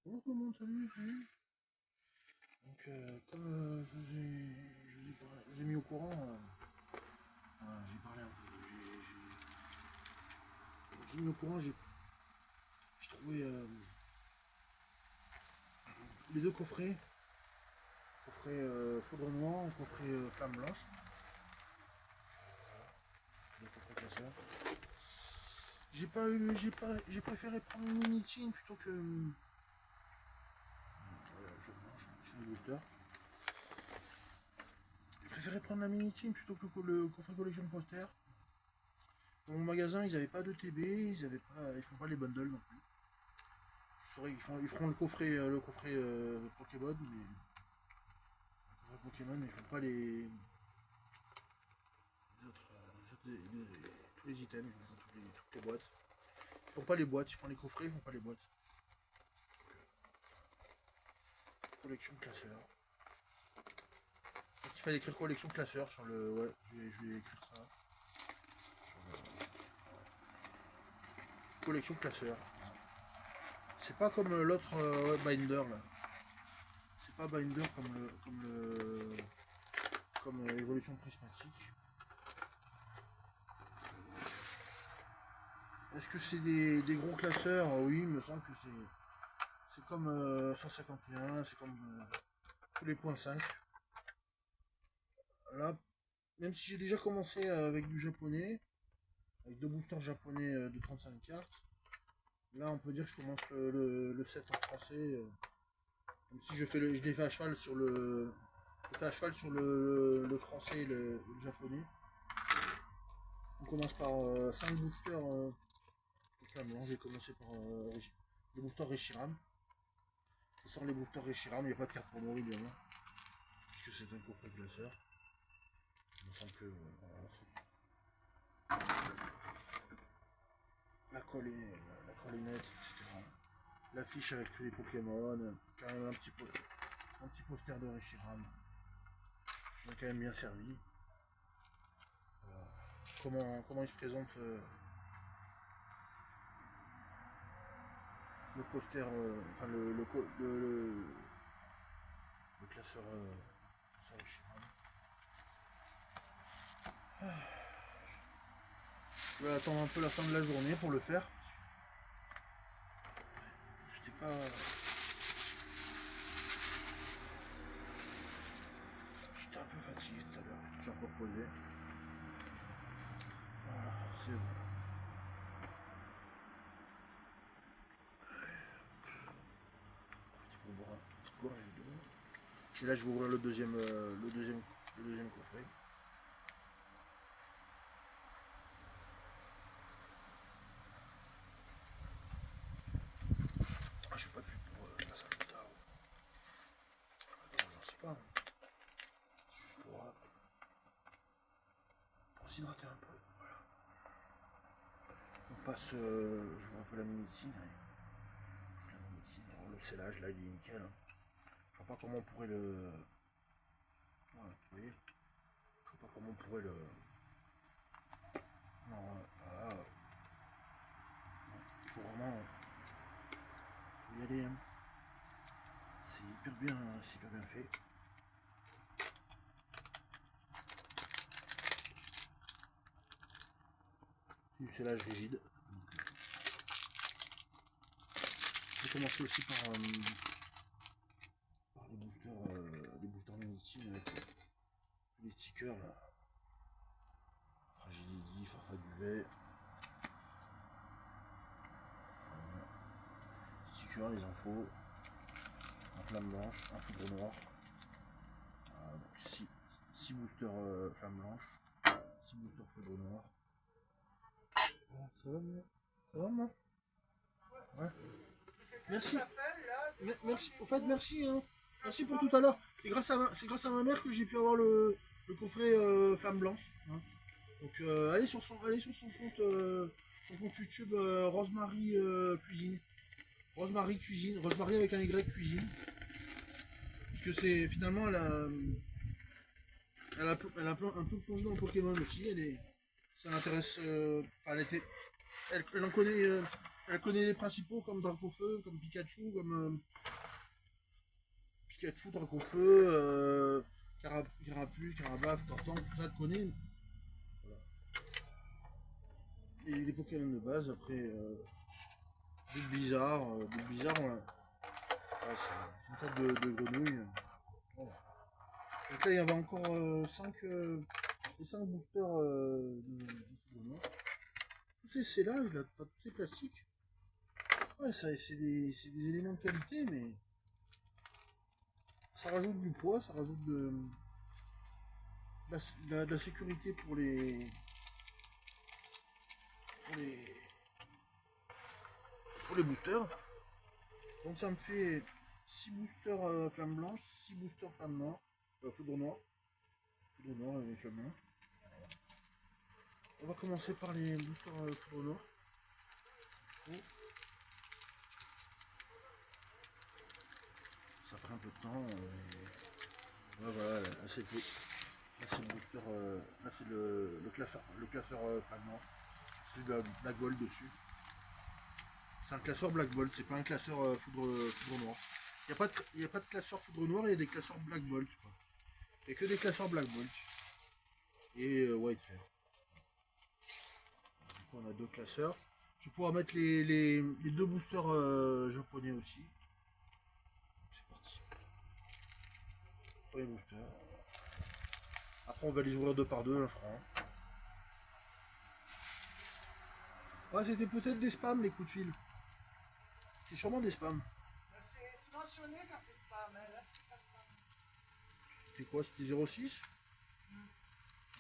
Bonjour tout le monde, salut, salut. Donc, comme je vous ai mis au courant, j'ai parlé un peu. J'ai mis au courant, j'ai trouvé les deux coffrets, coffret foudre noire, coffret flamme blanche, deux coffrets classeurs. J'ai préféré prendre une mini plutôt que flamme blanche, c'est le booster. J'ai préféré prendre la mini plutôt que le coffret collection poster. Dans mon magasin, ils n'avaient pas de TB, ils font pas les bundles non plus. Je saurais, ils feront le coffret Pokémon, mais ils font pas tous les items, ils font toutes les boîtes. Ils font pas les boîtes, ils font les coffrets, ils font pas les boîtes. Collection classeur. Il fallait écrire collection classeur sur le. Ouais, je vais écrire ça. Collection classeur. C'est pas comme l'autre binder là. C'est pas binder comme évolution prismatique. Est-ce que c'est des gros classeurs? Oui, il me semble que c'est comme 151, c'est comme tous les points 5. Là, même si j'ai déjà commencé avec du japonais, avec deux boosters japonais de 35 cartes, là on peut dire que je commence le set en français. Même si je l'ai fait à cheval sur le français et le japonais. On commence par 5 boosters. Flamand, j'ai commencé par le booster Reshiram. Je sors les boosters Reshiram, il n'y a pas de carte promo évidemment, puisque c'est un coffret classeur. Il me semble que la colle est nette, etc. L'affiche avec tous les Pokémon, quand même un petit poster de Reshiram. On a quand même bien servi. Comment il se présente le poster, enfin le classeur sur Reshiram. Je vais attendre un peu la fin de la journée pour le faire. J'étais pas. J'étais un peu fatigué tout à l'heure, je me suis encore posé. Voilà, c'est bon. Petit peu boire une petite gorgée d'eau. Et là, je vais ouvrir le deuxième coffret. Ah, je suis pas de pub pour la salle de tard. J'en sais pas. Juste pour s'hydrater un peu. Voilà. On passe. Je vois un peu la minitine. Le scellage, là, il est nickel. Hein. Je vois pas comment on pourrait le. Ouais, vous voyez. Je vois pas comment on pourrait le. Non, voilà. Il faut vraiment. Faut y aller. Hein. C'est hyper bien fait. C'est du scellage rigide. J'ai commencé aussi par les boosters minitine avec les stickers là. Fragility, Farfaduvet. Stickers, les infos. Un flamme blanche, un foudre noir. Voilà, donc 6 boosters flamme blanche, 6 boosters foudre noir. Bon, ça va moi? Ça va moi? Ouais. Merci. Merci. Au fait, merci. Hein. Merci pour tout à l'heure. C'est grâce à ma mère que j'ai pu avoir le coffret flamme blanche. Hein. Donc allez sur son compte YouTube Rosemary Cuisine. Rosemary Cuisine. Rosemary avec un Y Cuisine. Parce que c'est finalement elle a un peu plongé dans le Pokémon aussi. Ça l'intéresse. Elle en connaît. Elle connaît les principaux comme Dracofeu, comme Pikachu, comme Pikachu, Dracofeu, Carapuce, Carabaf, Tortank, tout ça, elle connaît. Voilà. Et les Pokémon de base, après, Bulbizarre, Bulbizarre, ouais, c'est une sorte de grenouille. Voilà. Donc là, il y avait encore 5 boosters de grenouilles. Tous ces célages, là, tous ces plastiques, ouais, c'est des éléments de qualité, mais ça rajoute du poids, ça rajoute de la sécurité pour les, pour les boosters. Donc ça me fait 6 boosters flamme blanche, 6 boosters flamme noire, foudre noire. Foudre noire et flamme blanche. On va commencer par les boosters foudre noire. Oh. Ça prend un peu de temps. Ouais, voilà, là c'est le booster, là c'est le classeur flamme noire. C'est de la Black Bolt dessus. C'est un classeur Black Bolt, c'est pas un classeur foudre noire. Il n'y a pas de classeur foudre noire, il y a des classeurs Black Bolt. Quoi. Il n'y a que des classeurs Black Bolt. Et White Fair. Du coup, on a deux classeurs. Je vais pouvoir mettre les deux boosters japonais aussi. C'est parti. Premier booster. Après, on va les ouvrir deux par deux, là, je crois. Ouais, c'était peut-être des spams, les coups de fil. C'était sûrement des spams. C'est mentionné quand c'est spam, mais là, c'est pas spam. C'était quoi? C'était 06?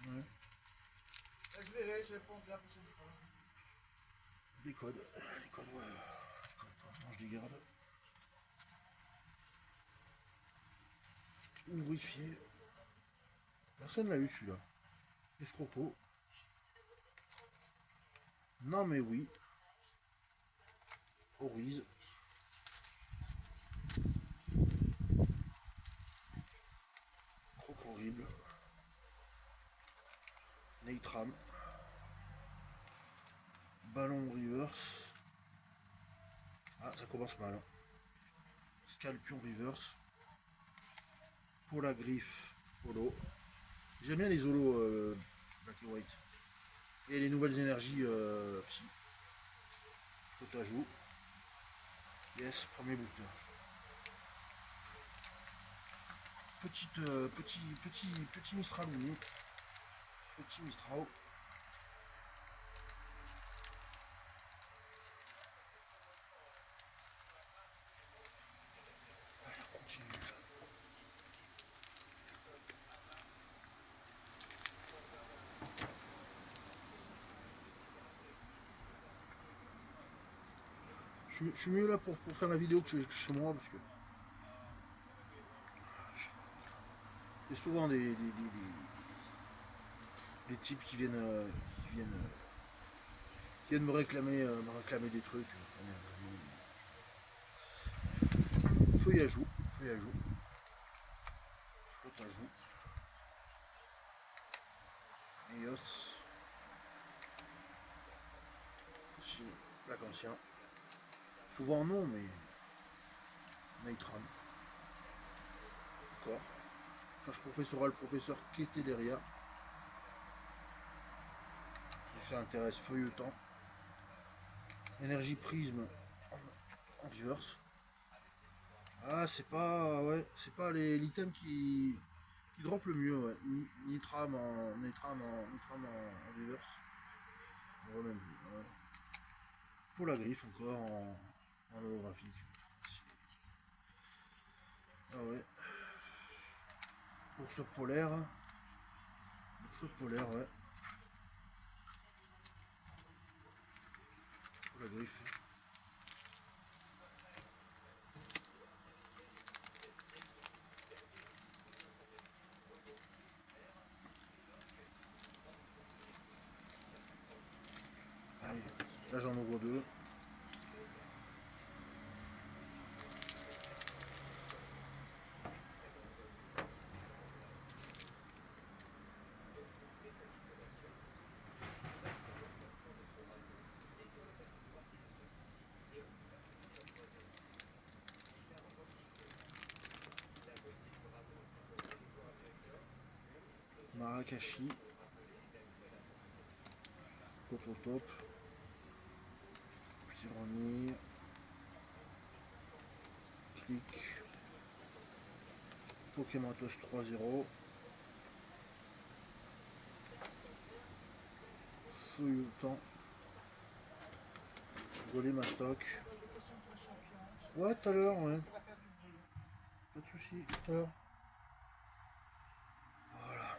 Ouais. Je verrai, je réponds la prochaine fois. Des codes. Les codes, ouais. Les codes, pour l'instant, je les garde. Ouvrifié. Personne l'a eu, celui-là. Escroco. Non, mais oui. Orize. Trop horrible. Neitram. Ballon reverse. Ah, ça commence mal. Hein. Scalpion reverse. Polagriffe. Holo. J'aime bien les holos Black et White. Et les nouvelles énergies psy. Je t'ajoute. Yes, premier booster. Petit Mistral Uni. Petit Mistral. Allez, on continue. Je suis mieux là pour faire la vidéo que chez moi parce que il y a souvent des types qui viennent me réclamer des trucs. Feuillage joue. Flotte à joue. Eos. Black ancien. Souvent non, mais Neitram. Encore. Charge professorale, professeur Keteléria. Si ça intéresse, feuilletant. Énergie prisme en reverse. Ah, c'est pas l'item qui drop le mieux, ouais. Nitram en reverse. On voit même plus. Ouais. Pour la griffe encore en holographique. Ah ouais. Ours polaire. Ours polaire, ouais. Pour la griffe. Allez, là j'en ouvre deux. Marakashi, Tototop, Pyroni, Click, Pokématos 3-0, Feuilleton, Golemastoc. Des questions sur le champion. Ouais, tout à l'heure, ouais. Ça va faire du bruit. Pas de soucis, tout à l'heure. Voilà.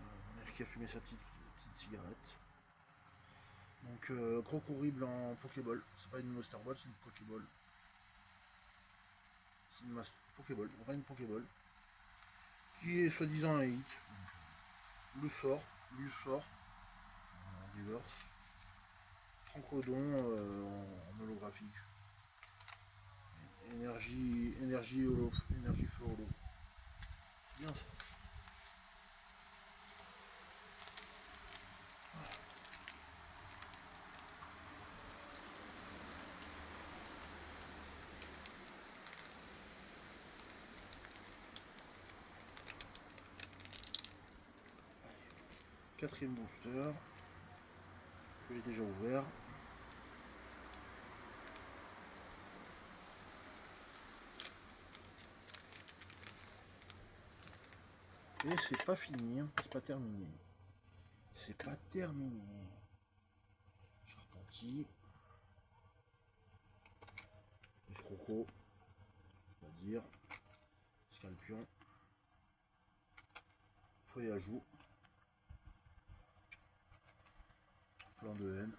Mon mec qui a fumé sa petite cigarette. Donc, croc horrible en Pokéball. C'est pas une Master Ball, c'est une Pokéball. C'est une Pokéball, enfin une Pokéball. Qui est soi-disant un hit. Le sort, lui sort. En reverse. Francodon en holographique. Énergie holo, énergie feu holo. C'est bien ça. Quatrième booster que j'ai déjà ouvert. Et c'est pas fini, hein. C'est pas terminé. C'est pas terminé. Charpentier. Escroco. On va dire. Scalpion. Feuille à joue. Plan de haine.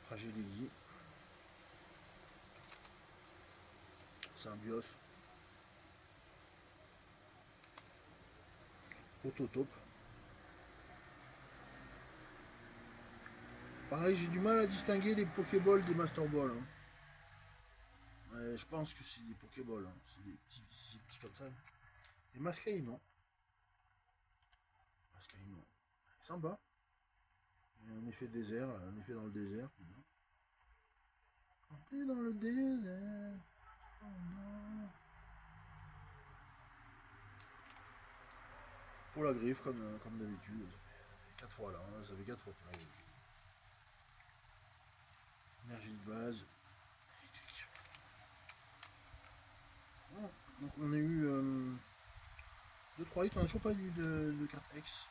Fragility. Symbios. Autotop. Pareil, j'ai du mal à distinguer les Pokéballs des Master Ball. Hein. Je pense que c'est des Pokéballs. Hein. C'est des petits comme ça. Et Mascaï, non. Mascaï, non. Sympa. Il y a un effet désert, un effet dans le désert. Quand t'es dans le désert. Oh non. Pour la griffe, comme d'habitude. 4 fois là, hein. Ça fait 4 fois pour la griffe. Énergie de base. Bon, donc on a eu 2-3 hits, on n'a toujours pas eu de carte X.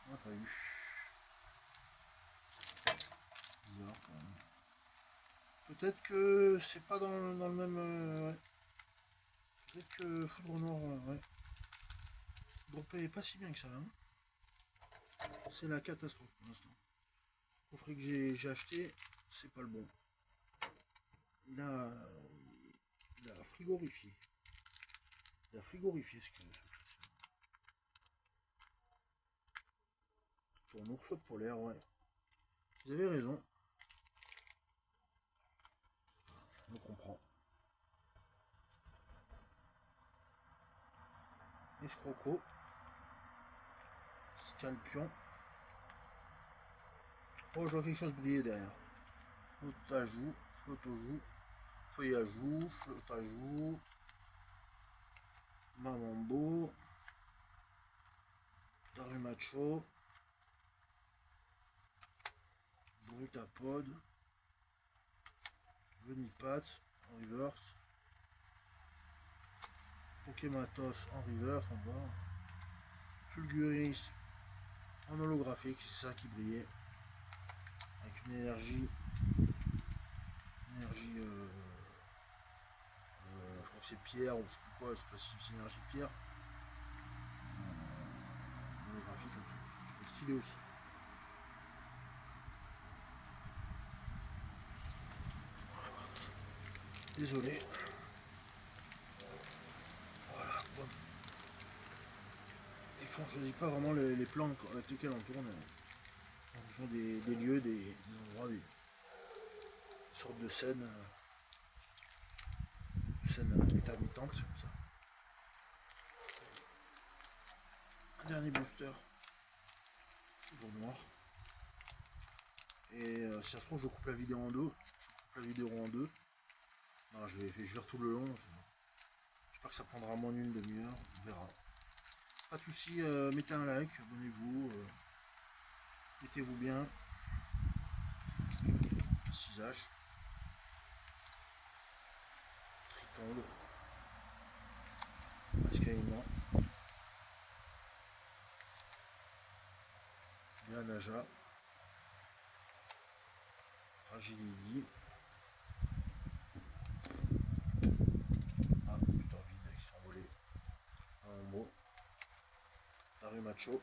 On n'a pas eu. Bizarre quand même. Peut-être que c'est pas dans le même. Ouais. Peut-être que Foudre Noir, ouais. Dropper est pas si bien que ça. Hein. C'est la catastrophe pour l'instant. Le coffret que j'ai acheté, c'est pas le bon. Il a frigorifié. Il a frigorifié ce que pour un ours polaire, ouais. Vous avez raison. On comprend. Escroco. Scalpion. Oh, je vois quelque chose briller derrière. Flotte à joue, flotte au joue, feuille à joue, flotte à joue. Mamambo. Darumacho. Brutapod. Venipat en reverse. Pokématos en reverse en bas. Fulguris en holographique, c'est ça qui brillait. Avec une énergie. Je crois que c'est pierre ou je sais plus quoi, c'est pas si c'est énergie pierre. Holographique comme ça. C'est stylé aussi. Désolé. Voilà. Bon. Des fois, on choisit pas vraiment les plans avec lesquels on tourne. En fonction des lieux, des endroits, des sortes de scènes. Scènes intermittentes comme ça. Un dernier booster. Toujours noir. Et si ça se trouve, je coupe la vidéo en deux. Je coupe la vidéo en deux. Non, je vais faire tout le long. J'espère que ça prendra moins d'une demi-heure. On verra. Pas de soucis, mettez un like, abonnez-vous. Mettez-vous bien. 6H. Tritonde. Mascaïna. Bien Naja. Fragility. Ah, putain, vide qui sont volés. Un mot. Darumacho.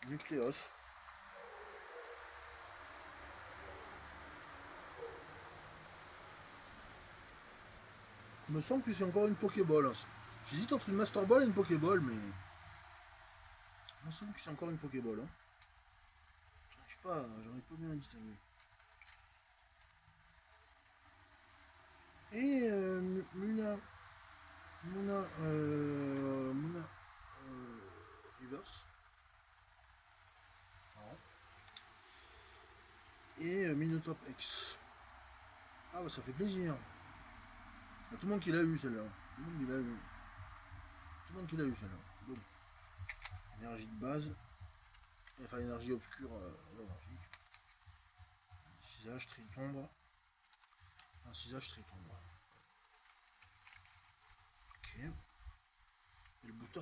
Nucléos. Il me semble que c'est encore une Pokéball. Hein. J'hésite entre une Master Ball et une Pokéball, mais. Il me semble que c'est encore une Pokéball. Hein. J'arrive pas bien à distinguer. Et Muna Reverse. Non. Et Minotop X. Ah bah ça fait plaisir. Il y a tout le monde qui l'a eu celle-là. Tout le monde qui l'a eu. Tout le monde qui l'a eu celle-là. Bon. Énergie de base. Enfin énergie obscure holographique. 6H tritombe. Un 6H tritombe. Ok. Et le booster